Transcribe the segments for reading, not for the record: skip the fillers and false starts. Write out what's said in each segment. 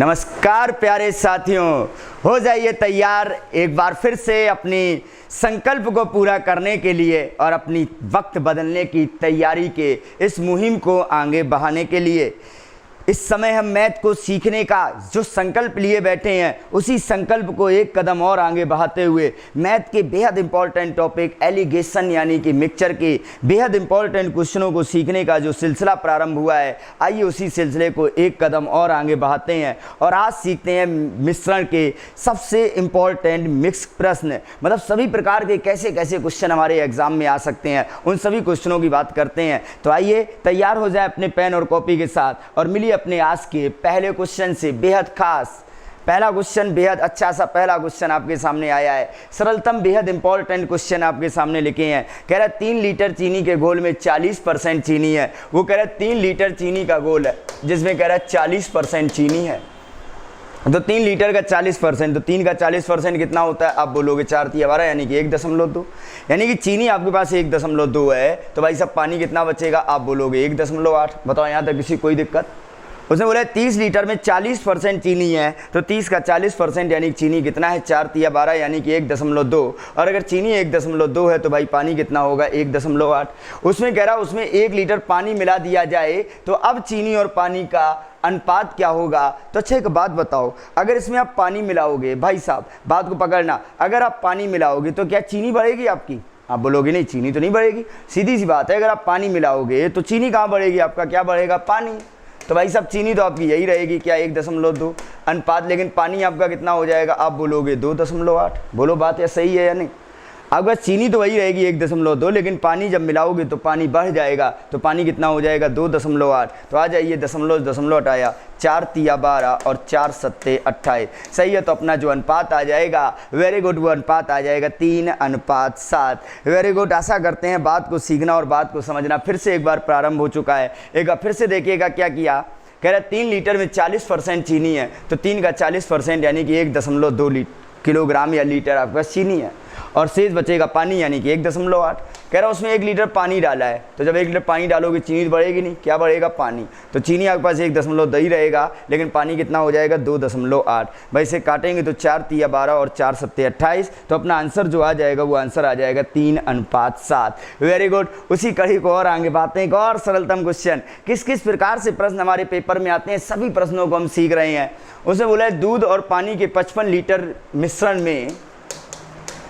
नमस्कार प्यारे साथियों, हो जाइए तैयार एक बार फिर से अपनी संकल्प को पूरा करने के लिए और अपनी वक्त बदलने की तैयारी के इस मुहिम को आगे बढ़ाने के लिए। इस समय हम मैथ को सीखने का जो संकल्प लिए बैठे हैं, उसी संकल्प को एक कदम और आगे बढ़ाते हुए मैथ के बेहद इंपॉर्टेंट टॉपिक एलिगेशन यानी कि मिक्सचर के बेहद इंपॉर्टेंट क्वेश्चनों को सीखने का जो सिलसिला प्रारंभ हुआ है, आइए उसी सिलसिले को एक कदम और आगे बढ़ाते हैं और आज सीखते हैं मिश्रण के सबसे इंपॉर्टेंट मिक्स प्रश्न, मतलब सभी प्रकार के कैसे कैसे क्वेश्चन हमारे एग्जाम में आ सकते हैं, उन सभी क्वेश्चनों की बात करते हैं। तो आइए तैयार हो जाए अपने पेन और कॉपी के साथ और मिलिए अपने आज के पहले क्वेश्चन से। बेहद खास पहला क्वेश्चन, बेहद अच्छा सा पहला क्वेश्चन आपके सामने आया है। सरलतम बेहद इंपॉर्टेंट क्वेश्चन आपके सामने लिखे हैं। कह रहा है 3 लीटर चीनी के घोल में 40% चीनी है। वो कह रहा है 3 लीटर चीनी का घोल है जिसमें कह रहा है 40% चीनी है। तो 3 लीटर का 40%, तो 3 का 40% कितना होता है? आप बोलोगे 4 तिया 12 यानी कि 1.2, यानी कि चीनी आपके पास 1.2 है। तो भाई साहब पानी कितना बचेगा? आप बोलोगे 1.8। बताओ यहाँ तक किसी कोई दिक्कत? उसने बोला 30 लीटर में 40% चीनी है, तो 30 का 40% यानी चीनी कितना है? 4 तिया 12 यानी कि 1.2। और अगर चीनी 1.2 है तो भाई पानी कितना होगा? 1.8। उसमें कह रहा है उसमें 1 लीटर पानी मिला दिया जाए तो अब चीनी और पानी का अनुपात क्या होगा? तो अच्छा एक बात बताओ, अगर इसमें आप पानी मिलाओगे, भाई साहब बात को पकड़ना, अगर आप पानी मिलाओगे तो क्या चीनी बढ़ेगी आपकी? आप बोलोगे नहीं, चीनी तो नहीं बढ़ेगी। सीधी सी बात है, अगर आप पानी मिलाओगे तो चीनी कहाँ बढ़ेगी? आपका क्या बढ़ेगा? पानी। तो भाई साहब चीनी तो आपकी यही रहेगी, क्या 1.2 अनुपात, लेकिन पानी आपका कितना हो जाएगा? आप बोलोगे 2.8। बोलो बात या सही है या नहीं? अगर चीनी तो वही रहेगी 1.2, लेकिन पानी जब मिलाओगे तो पानी बढ़ जाएगा, तो पानी कितना हो जाएगा? 2.8। तो आ जाइए दशमलव हटाया, 4 तिया 12 और 4 सत्ते 28। सही है। तो अपना जो अनुपात आ जाएगा, वेरी गुड, वो अनुपात आ जाएगा 3:7। Very good. आशा करते हैं बात को सीखना और बात को समझना फिर से एक बार प्रारंभ हो चुका है। एक बार फिर से देखिएगा क्या किया। कह रहा है 3 लीटर में 40% चीनी है, तो 3 का 40% यानी कि 1.2 किलोग्राम या लीटर आपका चीनी है, और शेष बचेगा पानी यानी कि 1.8। कह रहा है उसमें 1 लीटर पानी डाला है, तो जब 1 लीटर पानी डालोगे चीनी तो बढ़ेगी नहीं, क्या बढ़ेगा? पानी। तो चीनी आपके पास 1.2 ही रहेगा, लेकिन पानी कितना हो जाएगा? 2.8। भाई इसे काटेंगे तो 4 तिया 12 और 4 सत्ते 28। तो अपना आंसर जो आ जाएगा वो आंसर आ जाएगा 3:7। Very good. उसी कड़ी को और आगे बढ़ते हैं। एक और सरलतम क्वेश्चन, किस किस प्रकार से प्रश्न हमारे पेपर में आते हैं, सभी प्रश्नों को हम सीख रहे हैं। उसने बोला है दूध और पानी के 55 लीटर मिश्रण में,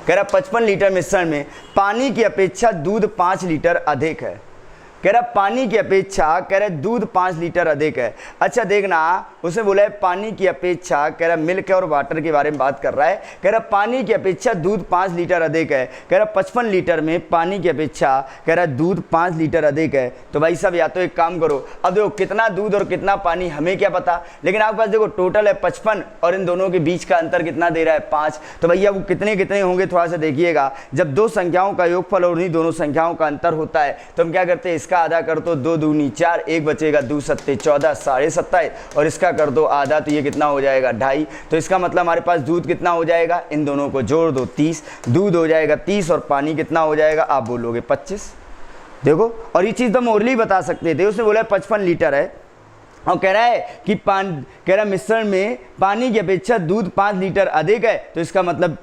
कह रहा 55 लीटर मिश्रण में पानी की अपेक्षा दूध 5 लीटर अधिक है। कह रहा पानी की अपेक्षा, कह रहा दूध 5 लीटर अधिक है। अच्छा देखना, उसने बोला है पानी की अपेक्षा, कह रहा मिल्क और वाटर के बारे में बात कर रहा है। कह रहा पानी की अपेक्षा दूध 5 लीटर अधिक है। कह रहा 55 लीटर में पानी की अपेक्षा, कह रहा दूध 5 लीटर अधिक है। तो भाई साहब या तो एक काम करो, अब देखो कितना दूध और कितना पानी हमें क्या पता, लेकिन आपके पास देखो टोटल है 55 और इन दोनों के बीच का अंतर कितना दे रहा है? 5। तो भैया वो कितने कितने होंगे थोड़ा सा देखिएगा। जब 2 संख्याओं का योगफल और उन्हीं दोनों संख्याओं का अंतर होता है तो हम क्या करते हैं, इसका आधा कर दो, 2 दूनी 4, 1 बचेगा, 2 सत्ते 14, 27.5, और इसका कर दो आधा, तो ये कितना हो जाएगा? 2.5। तो इसका मतलब हमारे पास दूध कितना हो जाएगा? इन दोनों को जोड़ दो, 30। दूध हो जाएगा 30 और पानी कितना हो जाएगा? आप बोलोगे 25। देखो, और ये चीज़ तो हम ओरली बता सकते थे। उसने बोला 55 लीटर है और कह रहा है कि कह रहा मिश्रण में पानी की अपेक्षा दूध 5 लीटर अधिक है, तो इसका मतलब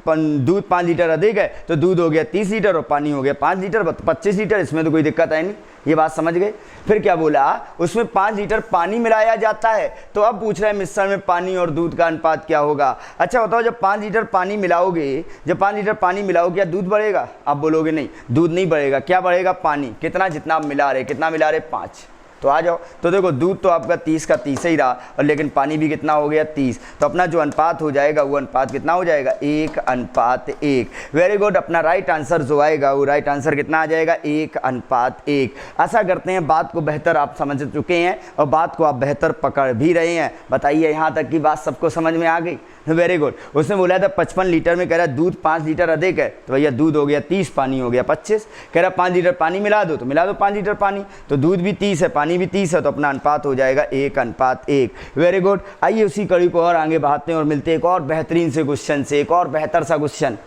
दूध 5 लीटर अधिक है, तो दूध हो गया 30 लीटर और पानी हो गया 5 लीटर, 25 लीटर। इसमें तो कोई दिक्कत है नहीं, ये बात समझ गए। फिर क्या बोला, उसमें 5 लीटर पानी मिलाया जाता है, तो अब पूछ रहा है मिश्रण में पानी और दूध का अनुपात क्या होगा। अच्छा बताओ, जब 5 लीटर पानी मिलाओगे, जब 5 लीटर पानी मिलाओगे क्या दूध बढ़ेगा? आप बोलोगे नहीं, दूध नहीं बढ़ेगा। क्या बढ़ेगा? पानी। कितना? जितना आप मिला रहे, कितना मिला रहे? 5। तो आ जाओ, तो देखो दूध तो आपका 30 का 30 ही रहा, और लेकिन पानी भी कितना हो गया? 30। तो अपना जो अनुपात हो जाएगा वो अनुपात कितना हो जाएगा? 1:1। Very good. अपना राइट आंसर जो आएगा वो राइट आंसर कितना आ जाएगा? 1:1। आशा करते हैं बात को बेहतर आप समझ चुके हैं और बात को आप बेहतर पकड़ भी रहे हैं। बताइए यहाँ तक की बात सबको समझ में आ गई? Very good. उसने बोला था 55 लीटर में, कह रहा दूध 5 लीटर अधिक है, तो भैया दूध हो गया 30, पानी हो गया 25। कह रहा 5 लीटर पानी मिला दो, तो मिला दो 5 लीटर पानी, तो दूध भी 30 है, पानी भी 30 है, तो अपना अनुपात हो जाएगा 1:1। Very good. आइए उसी कड़ी को और आगे बढ़ाते हैं और मिलते हैं एक और बेहतरीन से क्वेश्चन से। एक और बेहतर सा क्वेश्चन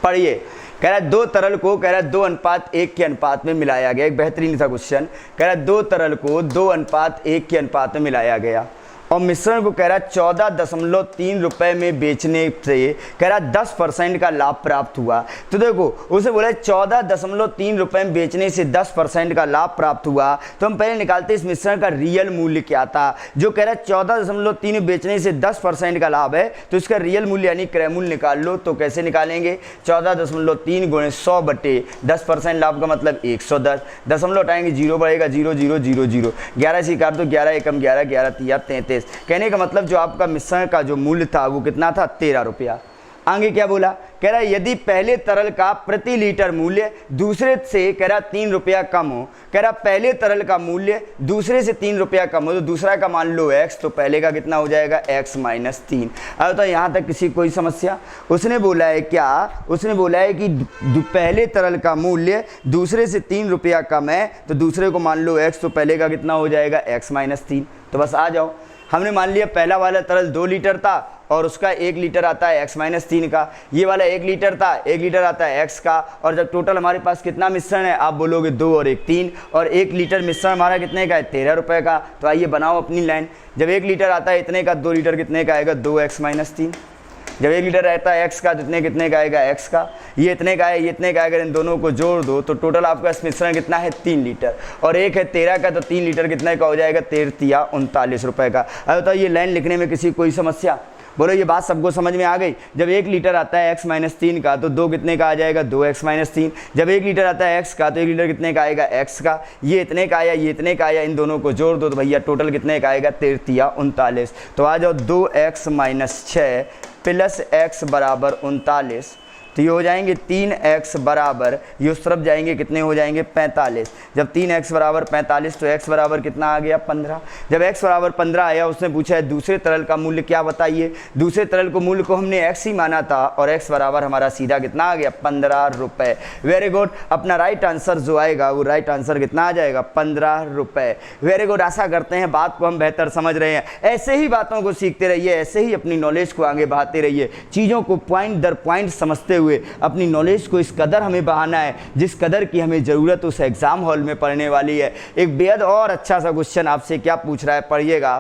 पढ़िए। कह रहा है 2 तरल को, कह रहा है 2:1 के अनुपात में मिलाया गया। एक बेहतरीन सा क्वेश्चन। कह रहा है 2 तरल को 2:1 के अनुपात में मिलाया गया। और मिश्रण को कह रहा है 14.3 रुपए में बेचने से कह रहा 10% का लाभ प्राप्त हुआ। तो देखो उसे बोला 14.3 रुपए में बेचने से 10% का लाभ प्राप्त हुआ, तो हम पहले निकालते इस मिश्रण का रियल मूल्य क्या था। जो कह रहा है 14.3 में बेचने से 10% का लाभ है, तो इसका रियल मूल्य यानी क्रय मूल्य निकाल लो। तो कैसे निकालेंगे, 14.3 गुणे 100 बटे 10% लाभ का मतलब 110, दशमलव हटाएंगे 0 बढ़ेगा 0 0 0 0, 11 से काट दो 11 एकम 11, 11 तिया 33। कहने का मतलब जो आपका मिश्रण का जो मूल्य था वो कितना था, 13 रुपया। आगे क्या बोला, कह रहा है यदि पहले तरल का प्रति लीटर मूल्य दूसरे से कह रहा 3 रुपया कम हो, कह रहा पहले तरल का मूल्य दूसरे से 3 रुपया कम हो, तो दूसरा का मान लो x, तो पहले का कितना हो जाएगा x माइनस 3। अब तो यहाँ तक किसी कोई समस्या। उसने बोला है क्या, उसने बोला है कि पहले तरल का मूल्य दूसरे से 3 रुपया कम है, तो दूसरे को मान लो x, तो पहले का कितना हो जाएगा x माइनस 3। तो बस आ जाओ, हमने मान लिया पहला वाला तरल 2 लीटर था और उसका 1 लीटर आता है x माइनस 3 का, ये वाला 1 लीटर था, 1 लीटर आता है x का, और जब टोटल हमारे पास कितना मिश्रण है, आप बोलोगे 2 और 1 3, और 1 लीटर मिश्रण हमारा कितने का है, 13 रुपये का। तो आइए बनाओ अपनी लाइन, जब 1 लीटर आता है इतने का, 2 लीटर कितने का आएगा, 2x माइनस 3। जब 1 लीटर रहता है x का, तो कितने का आएगा x का, ये इतने का है, ये इतने का आएगा, इन दोनों को जोड़ दो तो टोटल आपका मिश्रण कितना है, 3 लीटर, और एक है 13 का, तो 3 लीटर कितने का हो जाएगा, 13 39 रुपये का। अब तो ये लाइन लिखने में किसी कोई समस्या, बोलो ये बात सबको समझ में आ गई। जब 1 लीटर आता है x माइनस 3 का, तो 2 कितने का आ जाएगा, 2x माइनस 3। जब 1 लीटर आता है x का, तो 1 लीटर कितने का आएगा, x का, ये इतने का आया, ये इतने का आया, इन दोनों को जोड़ दो तो भैया टोटल कितने का आएगा, 13 39। तो आ जाओ 2x माइनस 6 प्लस x बराबर 39, तो ये हो जाएंगे 3x बराबर, ये उस तरफ जाएंगे कितने हो जाएंगे, 45। जब 3x बराबर 45, तो x बराबर कितना आ गया, 15। जब x बराबर 15 आया, उसने पूछा है दूसरे तरल का मूल्य क्या बताइए। दूसरे तरल को मूल्य को हमने x ही माना था, और x बराबर हमारा सीधा कितना आ गया, 15 रुपये। वेरी गुड, अपना राइट आंसर जो आएगा वो राइट आंसर कितना आ जाएगा, 15 रुपये। वेरी गुड, आशा करते हैं बात को हम बेहतर समझ रहे हैं। ऐसे ही बातों को सीखते रहिए, ऐसे ही अपनी नॉलेज को आगे बढ़ाते रहिए, चीज़ों को पॉइंट दर पॉइंट समझते हुए अपनी नॉलेज को इस कदर हमें बढ़ाना है जिस कदर की हमें ज़रूरत उस एग्ज़ाम हॉल में पढ़ने वाली है। एक बेहद और अच्छा सा क्वेश्चन आपसे क्या पूछ रहा है, पढ़िएगा।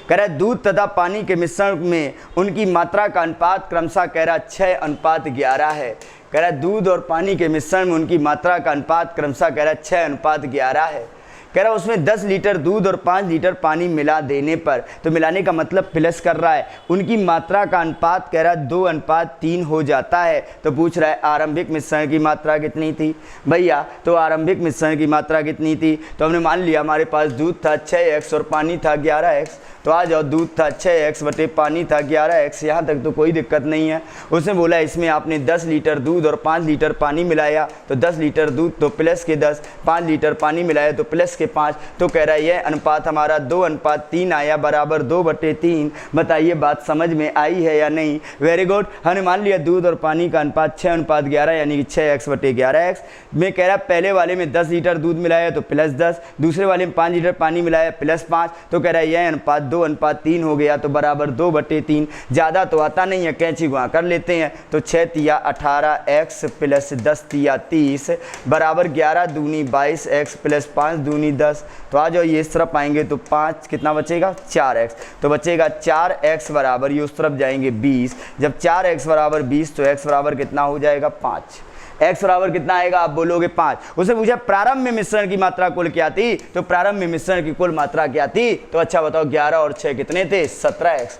कह रहा है दूध तथा पानी के मिश्रण में उनकी मात्रा का अनुपात क्रमशः कह रहा 6:11 है। कह रहा है दूध और पानी के मिश्रण में उनकी मात्रा का अनुपात क्रमशः कह रहा 6:11 है। कह रहा है उसमें 10 लीटर दूध और 5 लीटर पानी मिला देने पर, तो मिलाने का मतलब प्लस कर रहा है, उनकी मात्रा का अनुपात कह रहा है 2:3 हो जाता है। तो पूछ रहा है आरंभिक मिश्रण की मात्रा कितनी थी भैया, तो आरंभिक मिश्रण की मात्रा कितनी थी, तो हमने मान लिया हमारे पास दूध था 6x और पानी था 11x। तो आ जाओ, दूध था 6x बटे पानी था 11x, यहाँ तक तो कोई दिक्कत नहीं है। उसने बोला इसमें आपने 10 लीटर दूध और 5 लीटर पानी मिलाया, तो 10 लीटर दूध तो प्लस के 10, 5 लीटर पानी मिलाया तो प्लस के 5। तो कह रहा है यह अनुपात हमारा 2:3 आया, बराबर 2/3। बताइए बात समझ में आई है या नहीं। वेरी गुड, हमने मान लिया दूध और पानी का अनुपात 6:11 यानी कि 6x बटे 11x में। कह रहा पहले वाले में 10 लीटर दूध मिलाया तो प्लस 10, दूसरे वाले में 5 लीटर पानी मिलाया प्लस 5। तो कह रहा है यह अनुपात 2:3 हो गया, तो बराबर 2/3। ज़्यादा तो आता नहीं है, कैंची गुणा कर लेते हैं। तो 6 तिया 18x प्लस 10 तिया 30 बराबर 11 दूनी 22x प्लस 5 दूनी 10। तो आ जाओ ये इस तरफ आएंगे तो 5 कितना बचेगा, 4x। तो बचेगा 4x बराबर, ये उस तरफ जाएंगे 20। जब 4x बराबर 20, तो x बराबर कितना हो जाएगा, 5। x बराबर कितना आएगा, आप बोलोगे 5। उसे पूछा प्रारंभ में मिश्रण की मात्रा कुल क्या थी, तो प्रारंभ में मिश्रण की कुल मात्रा क्या थी, तो अच्छा बताओ 11 और 6 कितने थे, 17x।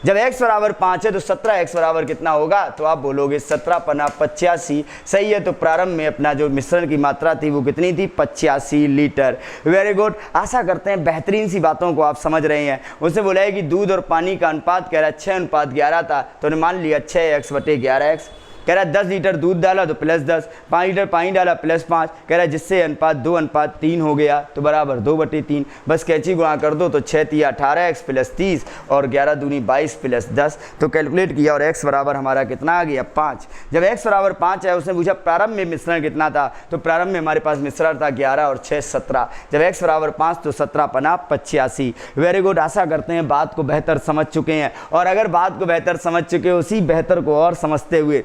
जब x बराबर 5 है तो 17x बराबर कितना होगा, तो आप बोलोगे 17 × 85। सही है, तो प्रारंभ में अपना जो मिश्रण की मात्रा थी वो कितनी थी, 85 लीटर। वेरी गुड, आशा करते हैं बेहतरीन सी बातों को आप समझ रहे हैं। उसने बोला है कि दूध और पानी का अनुपात कह रहा है 6:11 था, तो उन्हें मान लिया 6x बटे 11x। कह रहा है 10 लीटर दूध डाला तो प्लस 10, 5 लीटर पानी डाला प्लस 5। कह रहा है जिससे अनुपात 2:3 हो गया, तो बराबर 2/3। बस कैंची गुणा कर दो तो 6 तिया 18x प्लस 30 और 11 दूनी 22 प्लस 10। तो कैलकुलेट किया और x बराबर हमारा कितना आ गया, 5। जब x बराबर 5 है, उसने पूछा प्रारंभ में मिश्रण कितना था, तो प्रारंभ में हमारे पास मिश्रण था 11 और 6 17। जब x बराबर 5, तो 17 × 85। वेरी गुड, आशा करते हैं बात को बेहतर समझ चुके हैं। और अगर बात को बेहतर समझ चुके हो, उसी बेहतर को और समझते हुए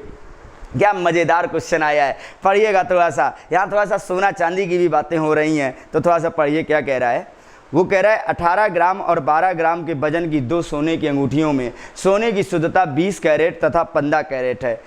क्या मज़ेदार क्वेश्चन आया है, पढ़िएगा थोड़ा सा। यहाँ थोड़ा सा सोना चांदी की भी बातें हो रही हैं, तो थोड़ा सा पढ़िए क्या कह रहा है। वो कह रहा है 18 ग्राम और 12 ग्राम के वजन की 2 सोने की अंगूठियों में सोने की शुद्धता 20 कैरेट तथा 15 कैरेट है।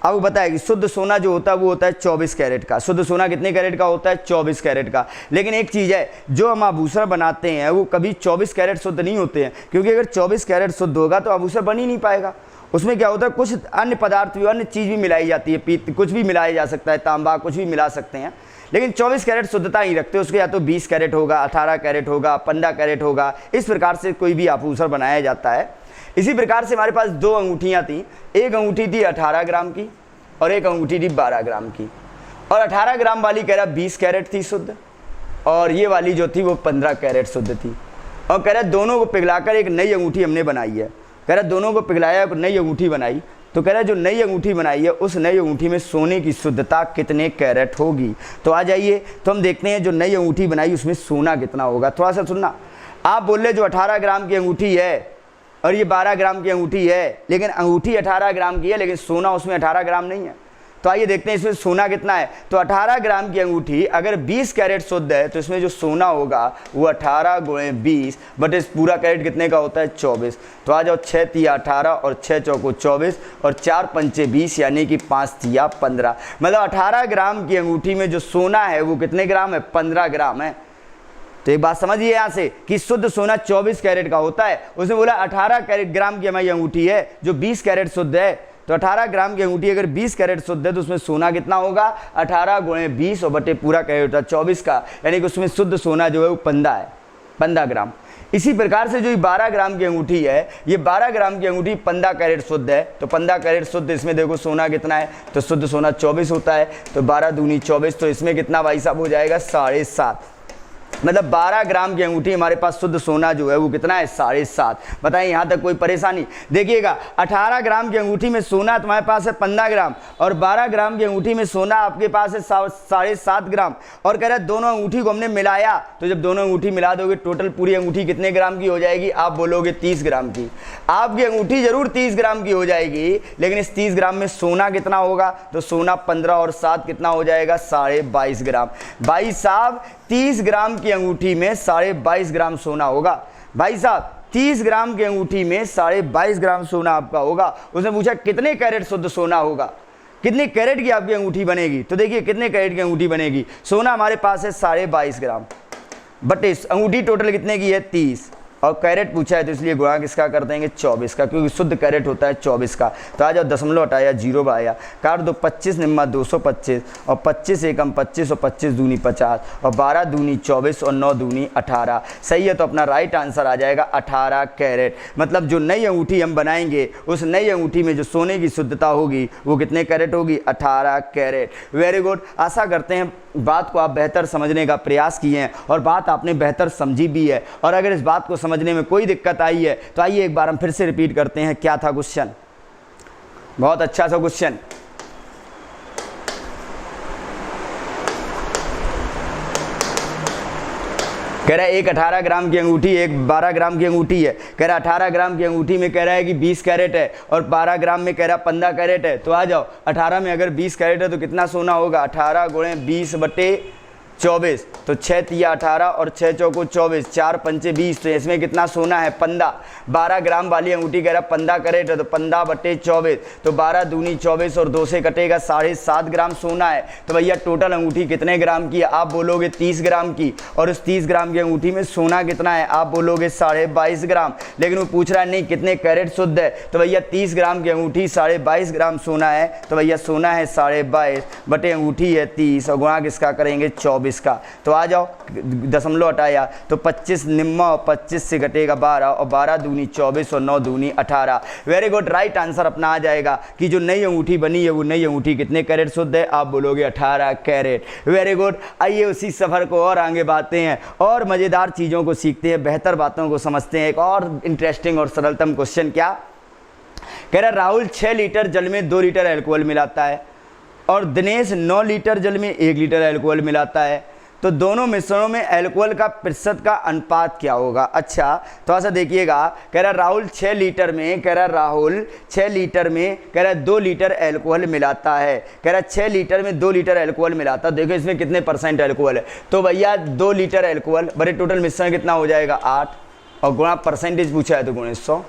अब वो बताया कि शुद्ध सोना जो होता है वो होता है 24 कैरेट का। शुद्ध सोना कितने कैरेट का होता है? 24 कैरेट का। लेकिन एक चीज़ है, जो हम आभूषण बनाते हैं वो कभी 24 कैरेट शुद्ध नहीं होते हैं, क्योंकि अगर 24 कैरेट शुद्ध होगा तो आभूषण बन ही नहीं पाएगा। उसमें क्या होता है, कुछ अन्य पदार्थ भी, अन्य चीज़ भी मिलाई जाती है, पीत कुछ भी मिलाया जा सकता है, तांबा कुछ भी मिला सकते हैं, लेकिन 24 कैरेट शुद्धता ही रखते। उसके या तो 20 कैरेट होगा, 18 कैरेट होगा, 15 कैरेट होगा, इस प्रकार से कोई भी आभूषण बनाया जाता है। इसी प्रकार से हमारे पास 2 अंगूठियाँ थीं। एक अंगूठी थी 18 ग्राम की और एक अंगूठी थी 12 ग्राम की। और 18 ग्राम वाली कह रहा 20 कैरेट थी शुद्ध, और ये वाली जो थी वो 15 कैरेट शुद्ध थी। और कह रहा दोनों को पिघलाकर एक नई अंगूठी हमने बनाई है। कह रहा दोनों को पिघलाया, एक नई अंगूठी बनाई। तो कह रहा जो नई अंगूठी बनाई है उस नई अंगूठी में सोने की शुद्धता कितने कैरेट होगी। तो आ जाइए, तो हम देखते हैं जो नई अंगूठी बनाई उसमें सोना कितना होगा। थोड़ा सा सुनना, आप बोल रहे जो 18 ग्राम की अंगूठी है और ये 12 ग्राम की अंगूठी है, लेकिन अंगूठी 18 ग्राम की है लेकिन सोना उसमें 18 ग्राम नहीं है। तो आइए देखते हैं इसमें सोना कितना है। तो 18 ग्राम की अंगूठी अगर 20 कैरेट शुद्ध है तो इसमें जो सोना होगा वो 18 × 20 बट इस पूरा कैरेट कितने का होता है? 24। तो आ जाओ, 6 तिया 18 और 6 चौको 24 और 4 पंचे 20 यानी कि 5 तिया 15। मतलब 18 ग्राम की अंगूठी में जो सोना है वो कितने ग्राम है? 15 ग्राम है। तो एक बात समझिए यहाँ से कि शुद्ध सोना 24 कैरेट का होता है। उसने बोला 18 कैरेट ग्राम की हमारी अंगूठी है जो 20 कैरेट शुद्ध है। तो 18 ग्राम की अंगूठी अगर 20 कैरेट शुद्ध है तो उसमें सोना कितना होगा? 18 × 20 और बटे पूरा कैरेट होता है 24 का, यानी कि उसमें शुद्ध सोना जो है वो 15 है, 15 ग्राम। इसी प्रकार से जो ये 12 ग्राम की अंगूठी है, ये 12 ग्राम की अंगूठी 15 कैरेट शुद्ध है। तो 15 कैरेट शुद्ध, इसमें देखो सोना कितना है, तो शुद्ध सोना 24 होता है। तो 12 दूनी 24, तो इसमें कितना भाई साहब हो जाएगा? 7.5। मतलब 12 ग्राम की अंगूठी हमारे पास शुद्ध सोना जो है वो कितना है? 7.5। बताइए यहाँ तक कोई परेशानी? देखिएगा, 18 ग्राम की अंगूठी में सोना तुम्हारे पास है 15 ग्राम और 12 ग्राम की अंगूठी में सोना आपके पास है 7.5 ग्राम। और कह रहे दोनों अंगूठी को हमने मिलाया, तो जब दोनों अंगूठी मिला दोगे टोटल पूरी अंगूठी कितने ग्राम की हो जाएगी? आप बोलोगे 30 ग्राम की। आपकी अंगूठी जरूर 30 ग्राम की हो जाएगी, लेकिन इस 30 ग्राम में सोना कितना होगा? तो सोना 15 और 7 कितना हो जाएगा? 22.5 ग्राम। भाई साहब 30 ग्राम की अंगूठी में 22.5 ग्राम सोना होगा। भाई साहब 30 ग्राम की अंगूठी में 22.5 ग्राम सोना आपका होगा। उसने पूछा कितने कैरेट शुद्ध सोना होगा, कितने कैरेट की आपकी अंगूठी बनेगी। तो देखिए कितने कैरेट की अंगूठी बनेगी। सोना हमारे पास है 22.5 ग्राम, बट इस अंगूठी टोटल कितने की है? 30, और कैरेट पूछा है तो इसलिए गुणा किसका कर देंगे? 24 का, क्योंकि शुद्ध कैरेट होता है 24 का। तो आ जाओ, दशमलव हटाया, 0 आया, काट दो, 25 निम्मा 225 और 25 एकम 25 और 25 दूनी 50 और 12 दूनी 24 और 9 दूनी 18। सही है, तो अपना राइट आंसर आ जाएगा 18 कैरेट। मतलब जो नई अंगूठी हम बनाएंगे उस नई अंगूठी में जो सोने की शुद्धता होगी वो कितने कैरेट होगी? 18 कैरेट। Very good. आशा करते हैं बात को आप बेहतर समझने का प्रयास किए हैं और बात आपने बेहतर समझी भी है। और अगर इस बात को समझने में कोई दिक्कत आई है तो आइए एक बार हम फिर से रिपीट करते हैं। क्या था क्वेश्चन? बहुत अच्छा सा क्वेश्चन। कह रहा है एक 18 ग्राम की अंगूठी, एक 12 ग्राम की अंगूठी है। कह रहा है 18 ग्राम की अंगूठी में कह रहा है कि 20 कैरेट है और 12 ग्राम में कह रहा है 15 कैरेट है। तो आ जाओ, 18 में अगर 20 कैरेट है तो कितना सोना होगा? 18 × 20 बटे 24। तो 6 तिया 18 और 6 चौको 24, 4 पंचे 20। तो इसमें कितना सोना है? 15। 12 ग्राम वाली अंगूठी कह रहा 15 कैरेट है, तो 15 बटे 24। तो 12 दूनी 24 और 2 से कटेगा 7.5 ग्राम सोना है। तो भैया टोटल अंगूठी कितने ग्राम की है? आप बोलोगे 30 ग्राम की। और उस 30 ग्राम की अंगूठी में सोना कितना है? आप बोलोगे 22.5 ग्राम। लेकिन वो पूछ रहा है नहीं कितने कैरेट शुद्ध है। तो भैया 30 ग्राम की अंगूठी 22.5 ग्राम सोना है। तो भैया सोना है 22.5 बटे अंगूठी है 30 और गुणा किसका करेंगे? 24 का। तो आ जाओ, दशमलव हटाया तो 25 निम्मा और 25 से घटेगा 12 और 12 दूनी 24 और 9 दूनी 18। Very good. राइट आंसर अपना आ जाएगा कि जो नई अंगूठी बनी है वो नई अंगूठी कितने कैरेट शुद्ध है? आप बोलोगे 18 कैरेट। Very good. आइए उसी सफर को और आगे बढ़ते हैं और मजेदार चीज़ों को सीखते हैं, बेहतर बातों को समझते हैं। एक और इंटरेस्टिंग और सरलतम क्वेश्चन। क्या कह रहा? राहुल 6 लीटर जल में 2 लीटर अल्कोहल मिलाता है और दिनेश 9 लीटर जल में 1 लीटर अल्कोहल मिलाता है। तो दोनों मिश्रणों में एल्कोहल का प्रतिशत का अनुपात क्या होगा। अच्छा थोड़ा सा देखिएगा, कह रहा राहुल 6 लीटर में, कह रहा राहुल 6 लीटर में, कह रहा 2 लीटर एल्कोहल मिलाता है, कह रहा 6 लीटर में 2 लीटर एल्कोहल मिलाता है। देखो इसमें कितने % एल्कोहल है, तो भैया 2 लीटर एल्कोहल बड़े टोटल मिश्रण कितना हो जाएगा 8, और गुणा परसेंटेज पूछा है तो गुणे 100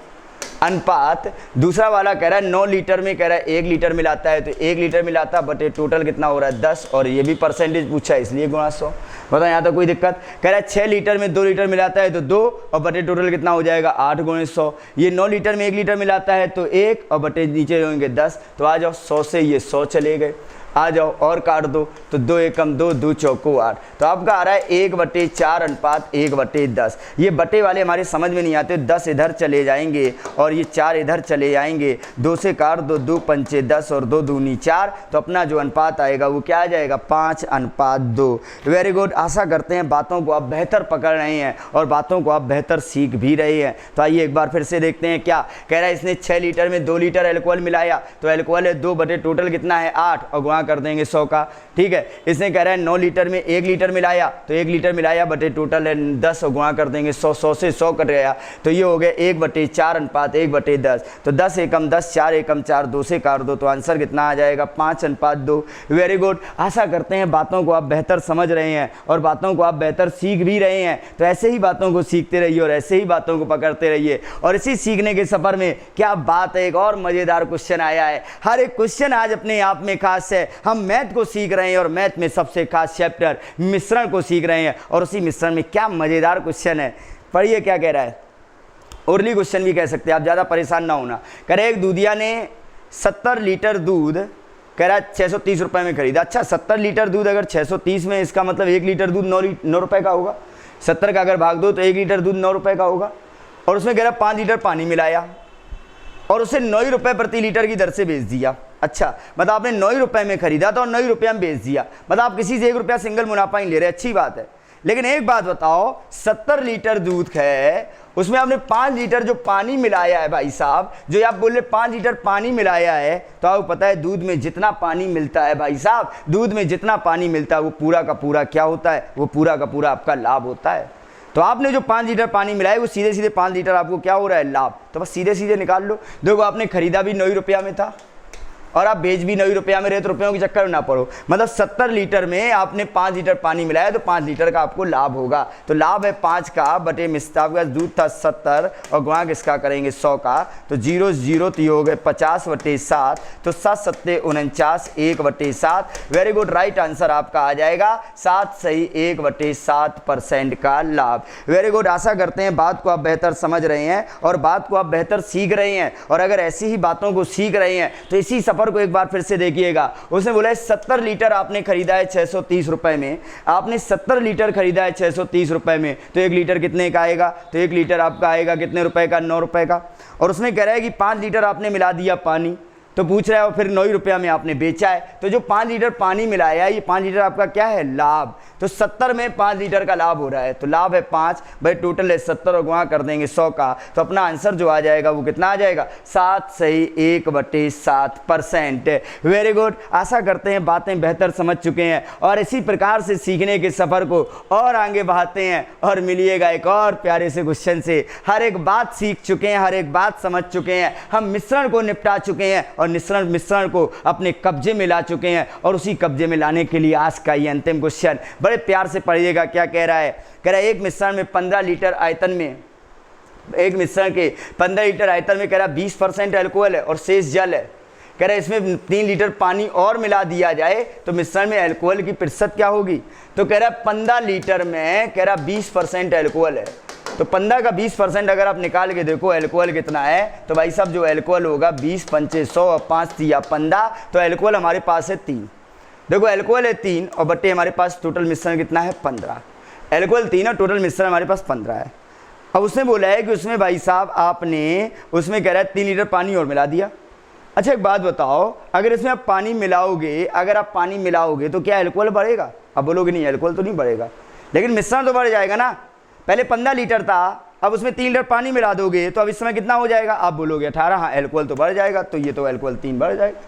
अनुपात। दूसरा वाला कह रहा है 9 लीटर में, कह रहा है 1 लीटर मिलाता है, तो 1 लीटर मिलाता बटे टोटल कितना हो रहा है 10, और ये भी परसेंटेज पूछा है इसलिए गुणा 100। बताओ यहाँ तक कोई दिक्कत। कह रहा है 6 लीटर में 2 लीटर मिलाता है तो 2, और बटे टोटल कितना हो जाएगा 8 गुणे 100। ये 9 लीटर में 1 लीटर मिलाता है तो 1, और बटे नीचे होंगे 10। तो आ जाओ 100 से ये 100 चले गए, आ जाओ और काट दो, तो 2 एकम 2, 2 चौको 8। तो आपका आ रहा है 1/4 अनुपात 1/10। ये बटे वाले हमारे समझ में नहीं आते, 10 इधर चले जाएंगे और ये 4 इधर चले जाएंगे, 2 से काट दो, 2 पंचे 10 और 2 दूनी 4। तो अपना जो अनुपात आएगा वो क्या आ जाएगा 5:2। वेरी गुड, आशा करते हैं बातों को आप बेहतर पकड़ रहे हैं और बातों को आप बेहतर सीख भी रहे हैं। तो आइए एक बार फिर से देखते हैं। क्या कह रहा है, इसने 6 लीटर में 2 लीटर एल्कोहल मिलाया, तो एल्कोहल है 2 बटे टोटल कितना है 8, और गुणा कर देंगे 100 का। ठीक है, इसने कह रहा है 9 लीटर में 1 लीटर मिलाया, तो 1 लीटर मिलाया बटे टोटल है 10, और गुणा कर देंगे 100, 100 से 100 कट गया, तो ये हो गया 1/4 अनुपात 1/10। तो 10 एकम 10, 4 एकम 4, 2 से काट दो, तो आंसर कितना आ जाएगा 5:2। वेरी गुड, आशा करते हैं बातों को आप बेहतर समझ रहे हैं और बातों को आप बेहतर सीख भी रहे हैं। तो ऐसे ही बातों को सीखते रहिए और ऐसे ही बातों को पकड़ते रहिए, और इसी सीखने के सफर में क्या बात है, एक और मजेदार क्वेश्चन आया है। हर एक क्वेश्चन आज अपने आप में खास है। हम मैथ को सीख रहे हैं और मैथ में सबसे खास चैप्टर मिश्रण को सीख रहे हैं, और उसी मिश्रण में क्या मजेदार क्वेश्चन है। पढ़िए क्या कह रहा है, उर्ली क्वेश्चन भी कह सकते हैं आप, ज्यादा परेशान ना होना। कह रहे एक दूधिया ने 70 लीटर दूध, कह रहा है 630 रुपए में खरीदा। अच्छा 70 लीटर दूध अगर 630 में, इसका मतलब 1 लीटर दूध 9 रुपए का होगा। 70 का अगर भाग दो तो 1 लीटर दूध 9 रुपए का होगा, और उसमें कह रहा 5 लीटर पानी मिलाया और उसे 9 रुपए प्रति लीटर की दर से बेच दिया। अच्छा मतलब आपने 9 रुपए में खरीदा था और 9 रुपया में बेच दिया, मतलब आप किसी से 1 रुपया सिंगल मुनाफा ही ले रहे, अच्छी बात है। लेकिन एक बात बताओ, 70 लीटर दूध है, उसमें आपने 5 लीटर जो पानी मिलाया है भाई साहब, जो आप बोल रहे 5 लीटर पानी मिलाया है, तो आपको पता है दूध में जितना पानी मिलता है भाई साहब, दूध में जितना पानी मिलता है वो पूरा का पूरा क्या होता है, वो पूरा का पूरा आपका लाभ होता है। तो आपने जो 5 लीटर पानी मिलाया वो सीधे सीधे 5 लीटर आपको क्या हो रहा है लाभ, तो बस सीधे सीधे निकाल लो। देखो आपने खरीदा भी 9 रुपया में था और आप बेच भी 9 रुपया में रहे, तो रुपयों के चक्कर में ना पड़ो। मतलब 70 लीटर में आपने 5 लीटर पानी मिलाया तो 5 लीटर का आपको लाभ होगा। तो लाभ है 5 का बटे मिस्ताब का दूध था 70 और गुणा किसका करेंगे 100 का, तो 0 0 तो ये हो गए 50/7, तो 7 7 49 1/7। वेरी गुड, राइट आंसर आपका आ जाएगा 7 सही 1/7% का लाभ। वेरी गुड, आशा करते हैं बात को आप बेहतर समझ रहे हैं और बात को आप बेहतर सीख रहे हैं, और अगर ऐसी ही बातों को सीख रहे हैं तो इसी सफर को एक बार फिर से देखिएगा। उसने बोला है 70 लीटर आपने खरीदा है 630 रुपए में, आपने 70 लीटर खरीदा है 630 रुपए में, तो 1 लीटर कितने का आएगा, तो 1 लीटर आपका आएगा कितने रुपए का 9 रुपए का। और उसने कह रहा है कि 5 लीटर आपने मिला दिया पानी, तो पूछ रहा है फिर 9 रुपया में आपने बेचा है, तो जो 5 लीटर पानी मिलाया है ये 5 लीटर आपका क्या है लाभ। तो 70 में 5 लीटर का लाभ हो रहा है, तो लाभ है 5 भाई, टोटल है 70 और गुणा कर देंगे 100 का, तो अपना आंसर जो आ जाएगा वो कितना आ जाएगा 7 सही 1/7%। वेरी गुड, आशा करते हैं बातें बेहतर समझ चुके हैं और इसी प्रकार से सीखने के सफर को और आगे बढ़ाते हैं और मिलिएगा एक और प्यारे से क्वेश्चन से। हर एक बात सीख चुके हैं, हर एक बात समझ चुके हैं, हम मिश्रण को निपटा चुके हैं और मिश्रण को अपने कब्जे में ला चुके हैं, और उसी कब्जे में लाने के लिए आज का ये अंतिम क्वेश्चन बड़े प्यार से पढ़िएगा। क्या कह रहा है, कह रहा है एक मिश्रण में 15 लीटर आयतन में, एक मिश्रण के 15 लीटर आयतन में कह रहा है 20% अल्कोहल है और शेष जल है। कह रहा है इसमें 3 लीटर पानी और मिला दिया जाए तो मिश्रण में अल्कोहल की प्रतिशत क्या होगी। तो कह रहा है 15 लीटर में कह रहा 20% अल्कोहल है, तो 15 का 20% अगर आप निकाल के देखो अल्कोहल कितना है, तो भाई साहब जो अल्कोहल होगा 20 पंचे 100 और 5 3 15, तो अल्कोहल हमारे पास है 3। देखो अल्कोहल है 3 और बट्टे हमारे पास टोटल मिश्रण कितना है 15। अल्कोहल 3 और टोटल मिश्रण हमारे पास 15 है। अब उसने बोला है कि उसमें भाई साहब आपने उसमें कह रहा है 3 लीटर पानी और मिला दिया। अच्छा एक बात बताओ, अगर इसमें आप पानी मिलाओगे, अगर आप पानी मिलाओगे तो क्या अल्कोहल बढ़ेगा। अब बोलोगे नहीं अल्कोहल तो नहीं बढ़ेगा, लेकिन मिश्रण तो बढ़ जाएगा ना। पहले 15 लीटर था, अब उसमें 3 लीटर पानी मिला दोगे तो अब इस समय कितना हो जाएगा, आप बोलोगे 18। हाँ अल्कोहल तो बढ़ जाएगा, तो ये तो अल्कोहल 3 बढ़ जाएगा।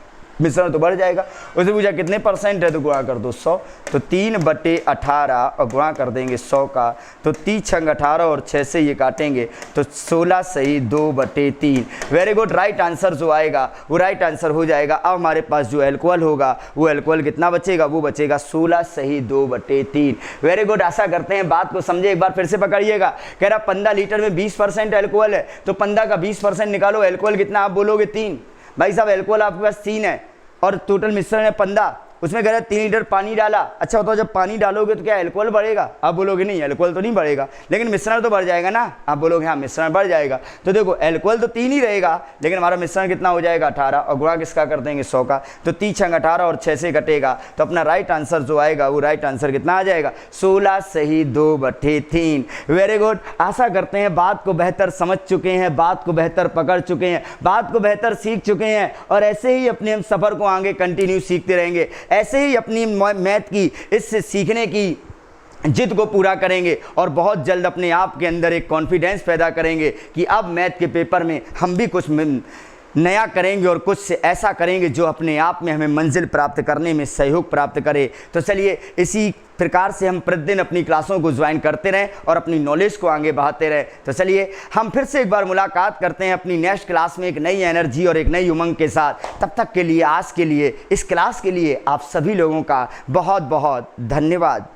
मिश्रण तो बढ़ जाएगा। उसने पूछा कितने परसेंट है, तो गुणा कर दो 100, तो 3/18 और गुणा कर देंगे 100 का, तो 3 छंग 18 और 6 से ये काटेंगे तो 16 सही 2/3। वेरी गुड, राइट आंसर जो आएगा वो राइट आंसर हो जाएगा। अब हमारे पास जो एल्कोहल होगा वो एल्कोहल कितना बचेगा, वो बचेगा 16 सही 2/3। वेरी गुड, आशा करते हैं बात को समझे। एक बार फिर से पकड़िएगा, कह रहा 15 लीटर में 20% एल्कोहल है, तो 15 का 20% निकालो, एल्कोहल कितना आप बोलोगे 3। भाई साहब एल्कोहल आपके पास 3 है और टोटल मिश्रण है 15, उसमें कह रहा है 3 लीटर पानी डाला। अच्छा बताओ, जब पानी डालोगे तो क्या एल्कोहल बढ़ेगा? आप बोलोगे नहीं, एल्कोहल तो नहीं बढ़ेगा, लेकिन मिश्रण तो बढ़ जाएगा ना। आप बोलोगे हाँ मिश्रण बढ़ जाएगा। तो देखो एल्कोहल तो 3 ही रहेगा, लेकिन हमारा मिश्रण कितना हो जाएगा 18, और गुणा किसका कर देंगे 100 का, तो 3 छंग 18 और 6 से कटेगा, तो अपना राइट आंसर जो आएगा वो राइट आंसर कितना आ जाएगा, 16 सही 2/3। वेरी गुड, आशा करते हैं बात को बेहतर समझ चुके हैं, बात को बेहतर पकड़ चुके हैं, बात को बेहतर सीख चुके हैं, और ऐसे ही अपने हम सफ़र को आगे कंटिन्यू सीखते रहेंगे। ऐसे ही अपनी मैथ की इससे सीखने की जिद को पूरा करेंगे और बहुत जल्द अपने आप के अंदर एक कॉन्फिडेंस पैदा करेंगे कि अब मैथ के पेपर में हम भी कुछ नया करेंगे और कुछ ऐसा करेंगे जो अपने आप में हमें मंजिल प्राप्त करने में सहयोग प्राप्त करे। तो चलिए इसी प्रकार से हम प्रतिदिन अपनी क्लासों को ज्वाइन करते रहें और अपनी नॉलेज को आगे बढ़ाते रहें। तो चलिए हम फिर से एक बार मुलाकात करते हैं अपनी नेक्स्ट क्लास में एक नई एनर्जी और एक नई उमंग के साथ। तब तक के लिए, आज के लिए, इस क्लास के लिए आप सभी लोगों का बहुत बहुत धन्यवाद।